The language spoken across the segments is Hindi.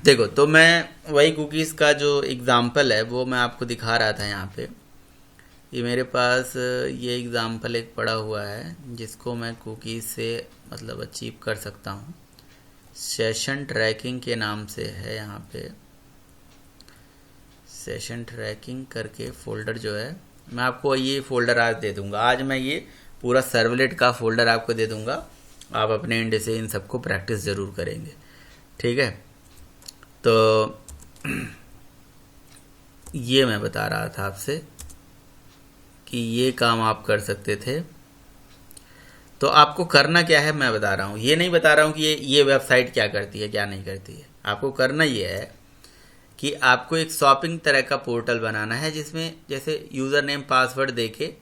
देखो, तो मैं वही कुकीज़ का जो एग्ज़ाम्पल है वो मैं आपको दिखा रहा था यहाँ पे। ये मेरे पास ये एग्ज़ाम्पल एक पड़ा हुआ है जिसको मैं कुकीज़ से मतलब अचीव कर सकता हूँ। सेशन ट्रैकिंग के नाम से है यहाँ पे, सेशन ट्रैकिंग करके फ़ोल्डर जो है, मैं आपको ये फ़ोल्डर आज दे दूँगा। आज मैं ये पूरा सर्वलेट का फ़ोल्डर आपको दे दूँगा। आप अपने एंड से इन सबको प्रैक्टिस ज़रूर करेंगे, ठीक है। तो ये मैं बता रहा था आपसे कि ये काम आप कर सकते थे। तो आपको करना क्या है मैं बता रहा हूँ, ये नहीं बता रहा हूँ कि ये वेबसाइट क्या करती है क्या नहीं करती है। आपको करना ये है कि आपको एक शॉपिंग तरह का पोर्टल बनाना है जिसमें जैसे यूज़र नेम पासवर्ड दे के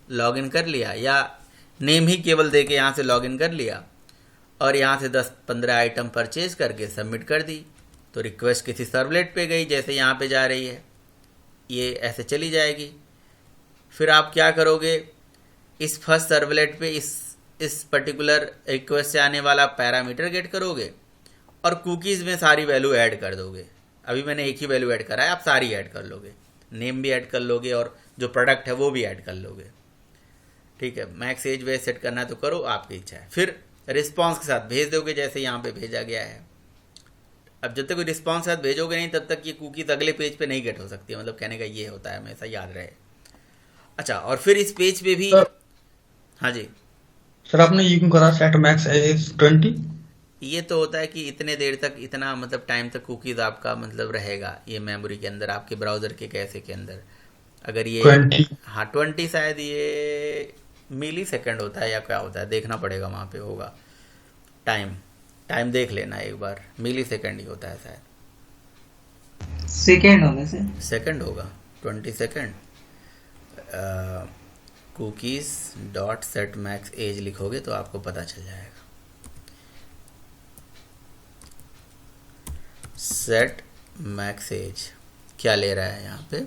लॉगिन कर लिया, या नेम ही केवल दे के यहाँ से लॉगिन कर लिया और यहाँ से 10-15 आइटम परचेज करके सबमिट कर दी, तो रिक्वेस्ट किसी सर्वलेट पे गई, जैसे यहाँ पे जा रही है ये ऐसे चली जाएगी। फिर आप क्या करोगे, इस फर्स्ट सर्वलेट पे इस पर्टिकुलर रिक्वेस्ट से आने वाला पैरामीटर गेट करोगे और कुकीज़ में सारी वैल्यू ऐड कर दोगे। अभी मैंने एक ही वैल्यू ऐड करा है, आप सारी ऐड कर लोगे, नेम भी ऐड कर लोगे और जो प्रोडक्ट है वो भी ऐड कर लोगे, ठीक है। मैक्स एज वे सेट करना है तो करो, आपकी इच्छा है। फिर रिस्पॉन्स के साथ भेज दोगे जैसे यहाँ पे भेजा गया है। अब जब तक कोई रिस्पॉन्स के साथ भेजोगे नहीं तब तक ये कुकीज़ अगले पेज पे नहीं गेट हो सकती है, मतलब कहने का ये होता है, हमेशा याद रहे। अच्छा, और फिर इस पेज पे भी, सर हाँ जी, सर आपने ये क्यों करा सेट मैक्स एज 20? ये तो होता है कि इतने देर तक, इतना मतलब टाइम तक कुकीज़ आपका मतलब रहेगा ये मेमोरी के अंदर, आपके ब्राउज़र के कैसे के अंदर। अगर ये, 20। हाँ 20 शायद ये मिली सेकेंड होता है या क्या होता है, देखना पड़ेगा, वहाँ पे होगा टाइम। टाइम देख लेना एक बार, मिली सेकेंड ही होता है शायद, सेकेंड होने से। सेकेंड होगा, 20 second. Cookies dot set max age लिखोगे तो आपको पता चल जाएगा। सेट मैक्स एज क्या ले रहा है यहाँ पे,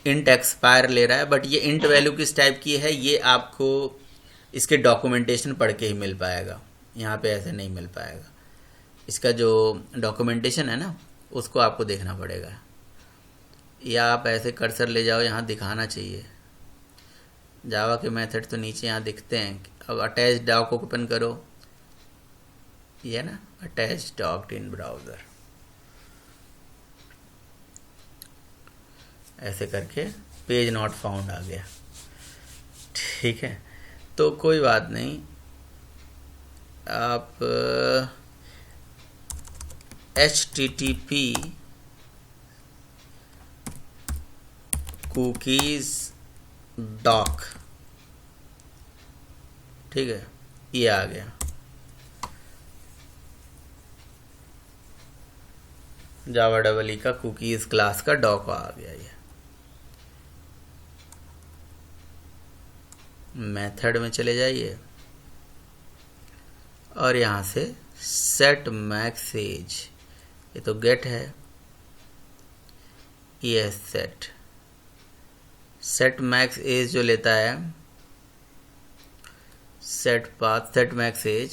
इंट एक्सपायर ले रहा है, बट ये इंट वैल्यू किस टाइप की है ये आपको इसके डॉक्यूमेंटेशन पढ़ के ही मिल पाएगा, यहाँ पे ऐसे नहीं मिल पाएगा। इसका जो डॉक्यूमेंटेशन है ना उसको आपको देखना पड़ेगा, या आप ऐसे कर्सर ले जाओ, यहाँ दिखाना चाहिए। जावा के मेथड तो नीचे यहाँ दिखते हैं। अब अटैच डॉक को ओपन करो, ये ना अटैच डॉक्ड इन ब्राउज़र, ऐसे करके पेज नॉट फाउंड आ गया, ठीक है। तो कोई बात नहीं, आप HTTP कुकीज़ डॉक, ठीक है, ये आ गया। जावा डबल ई का कुकीज़ क्लास का डॉक आ गया। ये मेथड में चले जाइए और यहाँ से सेट मैक्स एज, ये तो गेट है, ये सेट सेट मैक्स एज जो लेता है, set path set max age,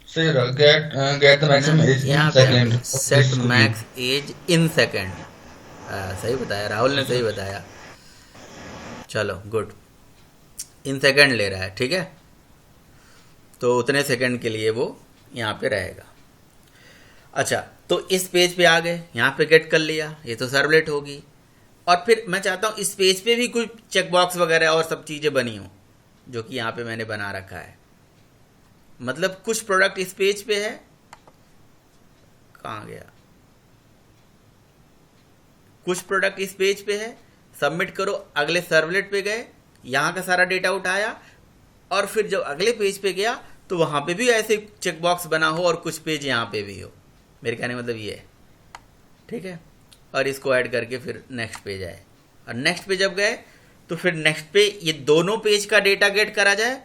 sir get the ना मैक्सिमम एज इन यहाँ सेकंड पे of set this cookie. Max age in second, सही बताया, राहुल ने ठीक है सही सर। बताया। चलो गुड, इन सेकेंड ले रहा है, ठीक है। तो उतने सेकंड के लिए वो यहाँ पे रहेगा। अच्छा, तो इस पेज पे आ गए, यहाँ पे गेट कर लिया, ये तो सर्वलेट होगी। और फिर मैं चाहता हूँ इस पेज पे भी कुछ चेकबॉक्स वगैरह और सब चीज़ें बनी हों, जो कि यहाँ पे मैंने बना रखा है। मतलब कुछ प्रोडक्ट इस पेज पे है, कहाँ गया, कुछ प्रोडक्ट इस पेज पे है, सबमिट करो, अगले सर्वलेट पे गए, यहाँ का सारा डेटा उठाया, और फिर जब अगले पेज पे गया तो वहाँ पे भी ऐसे चेकबॉक्स बना हो और कुछ पेज यहाँ पे भी हो। मेरे कहने का मतलब ये है, ठीक है। और इसको ऐड करके फिर नेक्स्ट पेज आए, और नेक्स्ट पे जब गए तो फिर नेक्स्ट पे ये दोनों पेज का डेटा गेट करा जाए,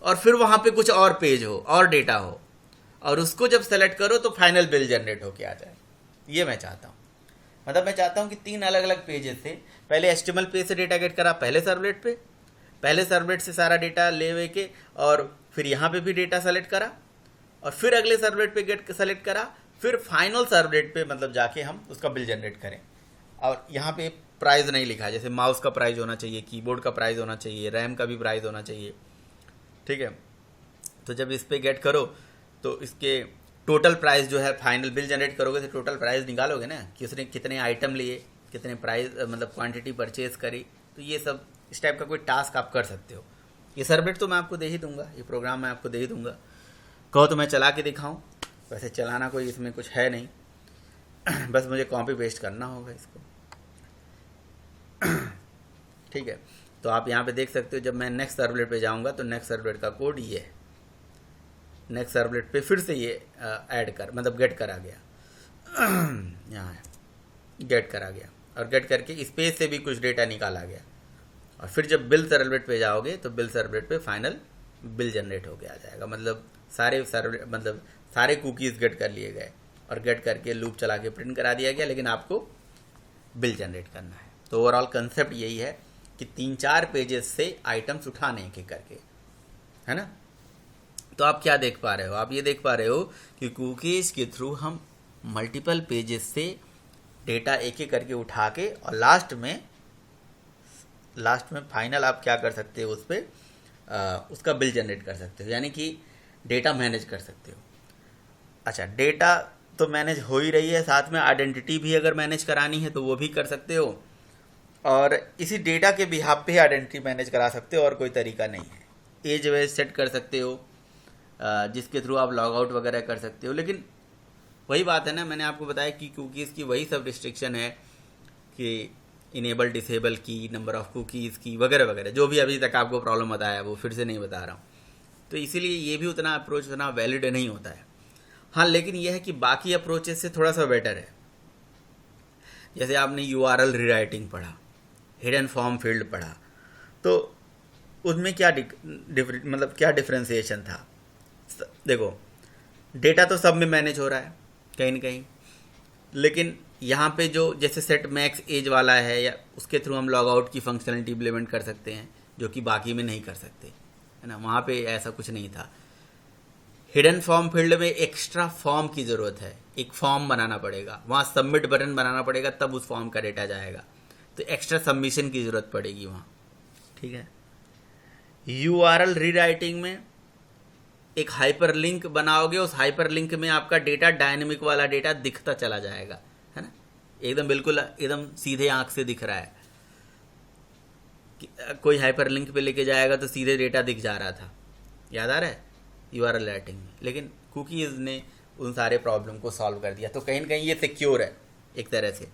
और फिर वहाँ पे कुछ और पेज हो और डेटा हो, और उसको जब सेलेक्ट करो तो फाइनल बिल जनरेट होके आ जाए। ये मैं चाहता हूँ, मतलब मैं चाहता हूँ कि 3 अलग अलग पेजेस से, पहले HTML पेज से डेटा गेट करा पहले सर्वलेट पे, पहले सर्वलेट से सारा डेटा ले वे के, और फिर यहाँ पे भी डेटा सेलेक्ट करा, और फिर अगले सर्वलेट पे गेट सेलेक्ट करा, फिर फाइनल सर्वलेट पे मतलब जाके हम उसका बिल जनरेट करें। और यहाँ पे प्राइस नहीं लिखा है, जैसे माउस का प्राइस होना चाहिए, कीबोर्ड का प्राइस होना चाहिए, रैम का भी प्राइस होना चाहिए, ठीक है। तो जब इस पे गेट करो तो इसके टोटल प्राइस जो है, फाइनल बिल जनरेट करोगे तो टोटल प्राइस निकालोगे ना कि उसने कितने आइटम लिए, कितने प्राइस मतलब क्वांटिटी परचेज करी। तो ये सब इस टाइप का कोई टास्क आप कर सकते हो। ये सर्वलेट तो मैं आपको दे ही दूंगा, ये प्रोग्राम मैं आपको दे ही दूंगा। कहो तो मैं चला के दिखाऊं, वैसे चलाना कोई इसमें कुछ है नहीं, बस मुझे कॉपी पेस्ट करना होगा इसको, ठीक है। तो आप यहाँ पे देख सकते हो, जब मैं नेक्स्ट सर्वलेट पे जाऊँगा तो नेक्स्ट सर्वलेट का कोड ये है। नेक्स्ट सर्वलेट पे फिर से ये ऐड कर मतलब गेट करा गया, यहाँ है गेट करा गया, और गेट करके स्पेस से भी कुछ डेटा निकाला गया। और फिर जब बिल सर्वलेट पे जाओगे तो बिल सर्वलेट पे फाइनल बिल जनरेट होके आ जाएगा। मतलब सारे कुकीज़ गेट कर लिए गए और गेट करके लूप चला के प्रिंट करा दिया गया, लेकिन आपको बिल जनरेट करना है। तो ओवरऑल कंसेप्ट यही है कि 3-4 पेजेस से आइटम्स उठाने एक करके, है ना। तो आप क्या देख पा रहे हो, आप ये देख पा रहे हो कि कुकीज़ के थ्रू हम मल्टीपल पेजेस से डेटा एक एक करके उठा के, और लास्ट में फाइनल आप क्या कर सकते हो, उस पर उसका बिल जनरेट कर सकते हो, यानी कि डेटा मैनेज कर सकते हो। अच्छा, डेटा तो मैनेज हो ही रही है, साथ में आइडेंटिटी भी अगर मैनेज करानी है तो वो भी कर सकते हो, और इसी डेटा के बिहाफ पे आइडेंटिटी मैनेज करा सकते हो, और कोई तरीका नहीं है। एज वेज सेट कर सकते हो जिसके थ्रू आप लॉग आउट वगैरह कर सकते हो। लेकिन वही बात है ना, मैंने आपको बताया कि कुकीज़ की वही सब रिस्ट्रिक्शन है कि इनेबल डिसेबल की, नंबर ऑफ़ कुकीज़ की वगैरह वगैरह, जो भी अभी तक आपको प्रॉब्लम बताया वो फिर से नहीं बता रहा हूँ। तो इसीलिए ये भी उतना अप्रोच उतना वैलिड नहीं होता है। हाँ, लेकिन यह है कि बाकी अप्रोचेस से थोड़ा सा बेटर है। जैसे आपने URL रीराइटिंग पढ़ा, हिडन फॉर्म फील्ड पढ़ा, तो उसमें क्या क्या डिफ्रेंसिएशन था। देखो, डेटा तो सब में मैनेज हो रहा है कहीं ना कहीं, लेकिन यहाँ पे जो जैसे सेट मैक्स एज वाला है, या उसके थ्रू हम लॉग आउट की फंक्शनलिटी इम्प्लीमेंट कर सकते हैं, जो कि बाकी में नहीं कर सकते, है ना। वहाँ पे ऐसा कुछ नहीं था। हिडन फॉर्म फील्ड में एक्स्ट्रा फॉर्म की ज़रूरत है, एक फॉर्म बनाना पड़ेगा, वहाँ सबमिट बटन बनाना पड़ेगा, तब उस फॉर्म का डेटा जाएगा। तो एक्स्ट्रा सबमिशन की ज़रूरत पड़ेगी वहाँ, ठीक है। URL रीराइटिंग में एक हाइपर लिंक बनाओगे, उस हाइपर लिंक में आपका डेटा डायनेमिक वाला डेटा दिखता चला जाएगा, है ना। एकदम बिल्कुल एकदम सीधे आंख से दिख रहा है। कोई हाइपर लिंक पे लेके जाएगा तो सीधे डेटा दिख जा रहा था, याद आ रहा है, URL राइटिंग में। लेकिन कुकीज़ ने उन सारे प्रॉब्लम को सॉल्व कर दिया। तो कहीं ना कहीं ये सिक्योर है एक तरह से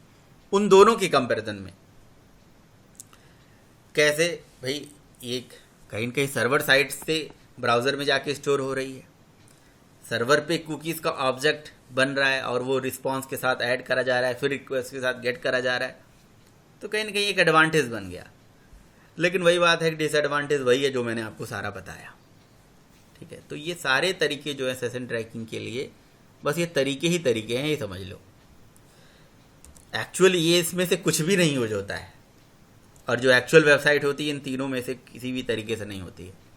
उन दोनों के कंपैरिजन में। कैसे भाई, एक कहीं ना कहीं सर्वर साइट से ब्राउज़र में जाके स्टोर हो रही है, सर्वर पे कुकीज़ का ऑब्जेक्ट बन रहा है, और वो रिस्पॉन्स के साथ ऐड करा जा रहा है, फिर रिक्वेस्ट के साथ गेट करा जा रहा है। तो कहीं ना कहीं एक एडवांटेज बन गया। लेकिन वही बात है कि डिसएडवांटेज वही है जो मैंने आपको सारा बताया, ठीक है। तो ये सारे तरीके जो है सेशन ट्रैकिंग के लिए, बस ये तरीके ही तरीके हैं, ये समझ लो। एक्चुअली ये इसमें से कुछ भी नहीं यूज होता है, और जो एक्चुअल वेबसाइट होती है इन तीनों में से किसी भी तरीके से नहीं होती है।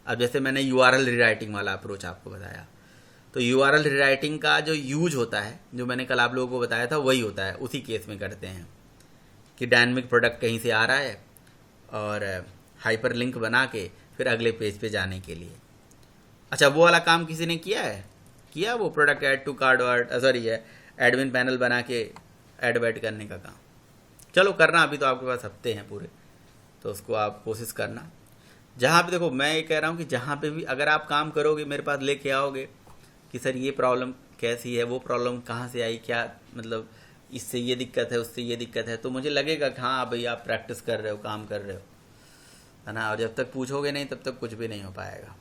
अब जैसे मैंने URL रीराइटिंग वाला अप्रोच आपको बताया, तो URL रीराइटिंग का जो यूज होता है, जो मैंने कल आप लोगों को बताया था, वही होता है, उसी केस में करते हैं कि डायनेमिक प्रोडक्ट कहीं से आ रहा है और हाइपर लिंक बना के फिर अगले पेज पे जाने के लिए। अच्छा, वो वाला काम किसी ने किया वो प्रोडक्ट ऐड टू कार्ड है एडमिन पैनल बना के ऐड वैड करने का काम। चलो करना, अभी तो आपके पास हफ्ते हैं पूरे, तो उसको आप कोशिश करना। जहाँ पे देखो, मैं ये कह रहा हूँ कि जहाँ पे भी अगर आप काम करोगे, मेरे पास लेके आओगे कि सर ये प्रॉब्लम कैसी है, वो प्रॉब्लम कहाँ से आई, क्या मतलब इससे ये दिक्कत है, उससे ये दिक्कत है, तो मुझे लगेगा कि हाँ भाई आप प्रैक्टिस कर रहे हो, काम कर रहे हो, है ना। और जब तक पूछोगे नहीं तब तक कुछ भी नहीं हो पाएगा।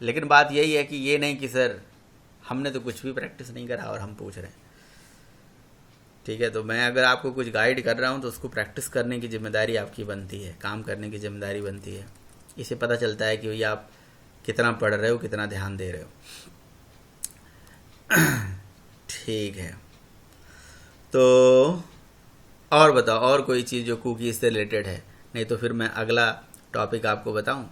लेकिन बात यही है कि ये नहीं कि सर हमने तो कुछ भी प्रैक्टिस नहीं करा और हम पूछ रहे हैं, ठीक है। तो मैं अगर आपको कुछ गाइड कर रहा हूँ तो उसको प्रैक्टिस करने की जिम्मेदारी आपकी बनती है, काम करने की जिम्मेदारी बनती है। इससे पता चलता है कि भैया आप कितना पढ़ रहे हो, कितना ध्यान दे रहे हो, ठीक है। तो और बताओ, और कोई चीज़ जो कुकीज़ से रिलेटेड है, नहीं तो फिर मैं अगला टॉपिक आपको बताऊं।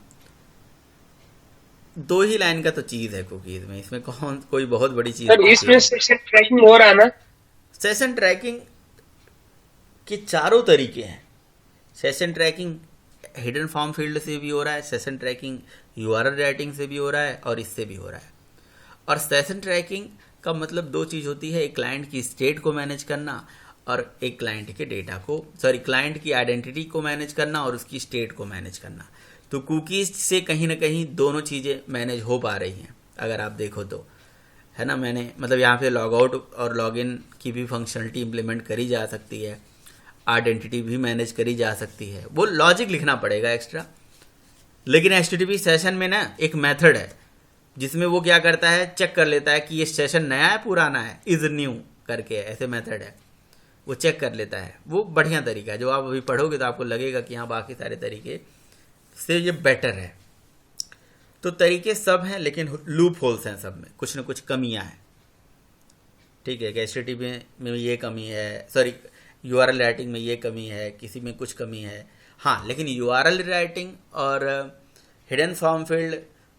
दो ही लाइन का तो चीज है कुकीज में, इसमें कौन कोई बहुत बड़ी चीज सर होती इसमें है। सेशन ट्रैकिंग हो रहा है ना? सेशन ट्रैकिंग के चारों तरीके हैं। Session trekking hidden form field से भी हो रहा है, सेशन ट्रैकिंग यूआरएल राइटिंग से भी हो रहा है, और इससे भी हो रहा है। और सेशन ट्रैकिंग का मतलब दो चीज़ होती है, एक क्लाइंट की स्टेट को मैनेज करना और एक क्लाइंट के डेटा को, सॉरी क्लाइंट की आइडेंटिटी को मैनेज करना और उसकी स्टेट को मैनेज करना। तो कुकीज़ से कहीं ना कहीं दोनों चीज़ें मैनेज हो पा रही हैं अगर आप देखो तो, है ना। मैंने मतलब यहाँ पे लॉग आउट और लॉग इन की भी फंक्शनलिटी इंप्लीमेंट करी जा सकती है, आइडेंटिटी भी मैनेज करी जा सकती है, वो लॉजिक लिखना पड़ेगा एक्स्ट्रा। लेकिन एचटीटीपी सेशन में ना एक मेथड है जिसमें वो क्या करता है, चेक कर लेता है कि ये सेशन नया है पुराना है, इज न्यू करके ऐसे मेथड है, वो चेक कर लेता है। वो बढ़िया तरीका है, जो आप अभी पढ़ोगे तो आपको लगेगा कि हाँ बाकी सारे तरीके से ये बेटर है। तो तरीके सब हैं लेकिन लूप होल्स हैं सब में, कुछ न कुछ कमियां हैं। ठीक है, एचटीटीपी में ये कमी है, सॉरी यूआरएल राइटिंग में ये कमी है, किसी में कुछ कमी है। हाँ, लेकिन यूआरएल राइटिंग और हिडन फॉर्म फील्ड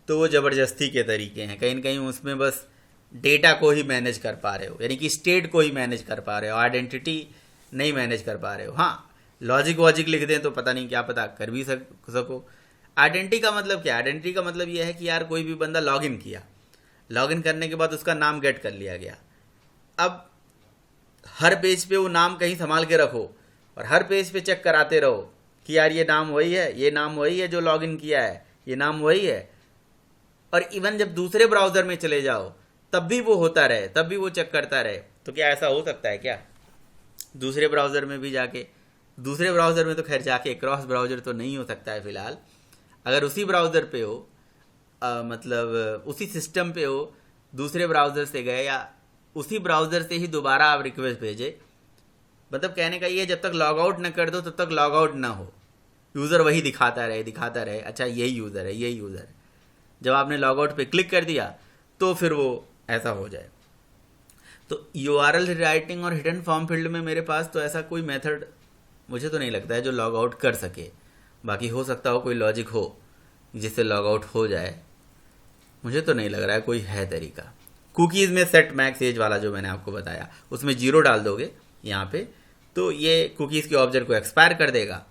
तो वो ज़बरदस्ती के तरीके हैं, कहीं ना कहीं उसमें बस डेटा को ही मैनेज कर पा रहे हो, यानी कि स्टेट को ही मैनेज कर पा रहे हो, आइडेंटिटी नहीं मैनेज कर पा रहे हो। हाँ, लॉजिक वॉजिक लिख दें तो पता नहीं क्या पता कर भी सको। आइडेंटिटी का मतलब क्या? आइडेंटिटी का मतलब ये है कि यार कोई भी बंदा लॉग इन किया, लॉग इन करने के बाद उसका नाम गेट कर लिया गया। अब हर पेज पे वो नाम कहीं संभाल के रखो और हर पेज पे चेक कराते रहो कि यार ये नाम वही है, ये नाम वही है जो लॉगिन किया है, ये नाम वही है। और इवन जब दूसरे ब्राउज़र में चले जाओ तब भी वो होता रहे, तब भी वो चेक करता रहे। तो क्या ऐसा हो सकता है क्या दूसरे ब्राउज़र में भी जाके? दूसरे ब्राउज़र में तो खैर जाके क्रॉस ब्राउज़र तो नहीं हो सकता है फ़िलहाल। अगर उसी ब्राउज़र पे हो, मतलब उसी सिस्टम पे हो, दूसरे ब्राउज़र से गए या उसी ब्राउज़र से ही दोबारा आप रिक्वेस्ट भेजे, मतलब कहने का ये, जब तक लॉग आउट ना कर दो तब तक लॉग आउट ना हो, यूज़र वही दिखाता रहे, अच्छा यही यूज़र है, यही यूज़र है। जब आपने लॉग आउट पे क्लिक कर दिया तो फिर वो ऐसा हो जाए। तो यूआरएल राइटिंग और हिडन फॉर्म फील्ड में मेरे पास तो ऐसा कोई मेथड मुझे तो नहीं लगता है जो लॉग आउट कर सके। बाकी हो सकता हो कोई लॉजिक हो जिससे लॉग आउट हो जाए, मुझे तो नहीं लग रहा है कोई है तरीका। कुकीज़ में सेट मैक्स एज वाला जो मैंने आपको बताया, उसमें 0 डाल दोगे यहाँ पे तो ये कुकीज़ के ऑब्जेक्ट को एक्सपायर कर देगा,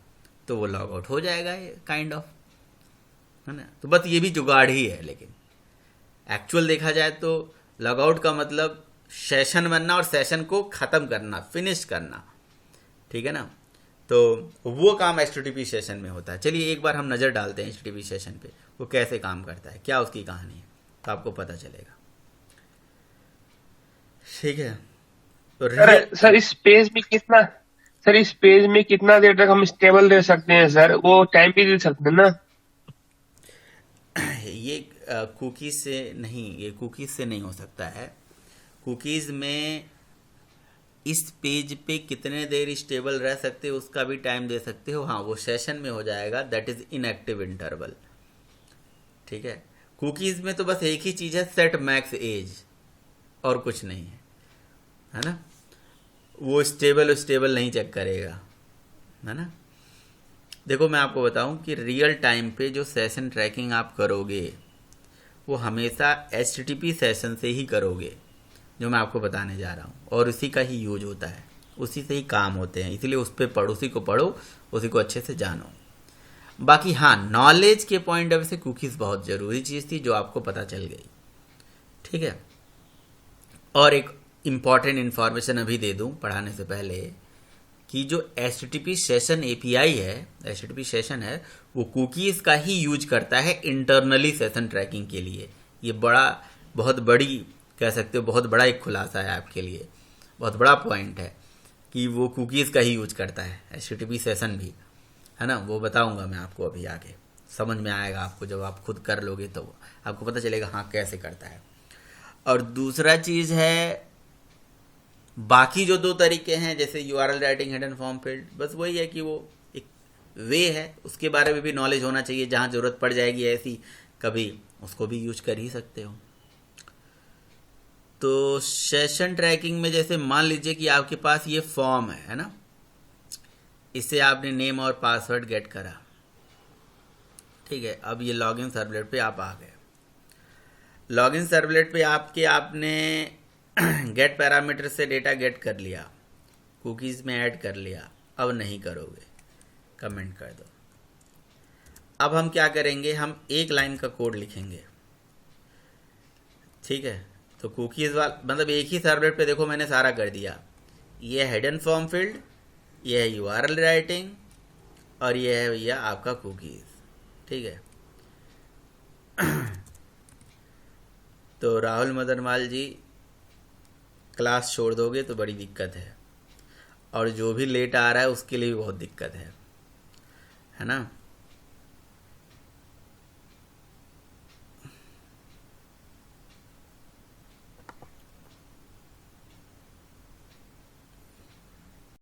तो वो लॉग आउट हो जाएगा, ये काइंड ऑफ, है ना। तो बस ये भी जुगाड़ ही है, लेकिन एक्चुअल देखा जाए तो लॉग आउट का मतलब सेशन बनना और सेशन को ख़त्म करना, फिनिश करना, ठीक है ना। तो वो काम एचटीटीपी सेशन में होता है। चलिए एक बार हम नज़र डालते हैं एचटीटीपी सेशन पे, वो कैसे काम करता है, क्या उसकी कहानी है, तो आपको पता चलेगा। ठीक है, तो सर इस पेज में कितना, सर इस पेज में कितना देर तक हम स्टेबल रह सकते हैं सर? वो टाइम भी दे सकते हैं ना? ये कुकीज़ से नहीं, ये कुकीज़ से नहीं हो सकता है। कुकीज़ में इस पेज पे कितने देर स्टेबल रह सकते हो उसका भी टाइम दे सकते हो। हाँ, वो सेशन में हो जाएगा, दैट इज़ इनएक्टिव इंटरवल। ठीक है, कुकीज़ में तो बस एक ही चीज़ है, सेट मैक्स एज, और कुछ नहीं है ना। वो स्टेबल नहीं चेक करेगा, है ना। देखो मैं आपको बताऊं कि रियल टाइम पे जो सेशन ट्रैकिंग आप करोगे वो हमेशा एचटीटीपी सेशन से ही करोगे, जो मैं आपको बताने जा रहा हूँ, और उसी का ही यूज होता है, उसी से ही काम होते हैं। इसलिए उस पर पढ़ो, उसी को पढ़ो, उसी को अच्छे से जानो। बाकी हाँ, नॉलेज के पॉइंट ऑफ व्यू से कुकीज़ बहुत ज़रूरी चीज़ थी जो आपको पता चल गई। ठीक है, और एक इम्पॉर्टेंट इन्फॉर्मेशन अभी दे दूँ पढ़ाने से पहले, कि जो एचटीटीपी सेशन एपीआई है, एचटीटीपी सेशन है, वो कुकीज़ का ही यूज करता है इंटरनली सेशन ट्रैकिंग के लिए। ये बहुत बड़ी कह सकते हो, बहुत बड़ा एक खुलासा है आपके लिए, बहुत बड़ा पॉइंट है कि वो कुकीज़ का ही यूज करता है एचटीटीपी सेशन भी, है ना। वो बताऊंगा मैं आपको अभी आगे, समझ में आएगा आपको, जब आप खुद कर लोगे तो आपको पता चलेगा हाँ कैसे करता है। और दूसरा चीज़ है, बाकी जो दो तरीके हैं जैसे URL writing, hidden form field, बस वही है कि वो एक वे है, उसके बारे में भी नॉलेज होना चाहिए। जहाँ ज़रूरत पड़ जाएगी ऐसी कभी, उसको भी यूज कर ही सकते हो। तो सेशन ट्रैकिंग में जैसे मान लीजिए कि आपके पास ये फॉर्म है ना, इससे आपने नेम और पासवर्ड गेट करा, ठीक है। अब ये लॉगिन सर्वलेट पे आप आ गए, लॉगिन सर्वलेट पे आपने गेट पैरामीटर से डेटा गेट कर लिया, कुकीज़ में ऐड कर लिया, अब नहीं करोगे, कमेंट कर दो। अब हम क्या करेंगे, हम एक लाइन का कोड लिखेंगे, ठीक है। तो कुकीज़ मतलब एक ही सर्वलेट पे देखो मैंने सारा कर दिया। ये है हेडन फॉर्म फील्ड, ये है यूआरएल राइटिंग, और ये है भैया आपका कुकीज़, ठीक है। तो राहुल मदनवाल जी, क्लास छोड़ दोगे तो बड़ी दिक्कत है, और जो भी लेट आ रहा है उसके लिए भी बहुत दिक्कत है ना।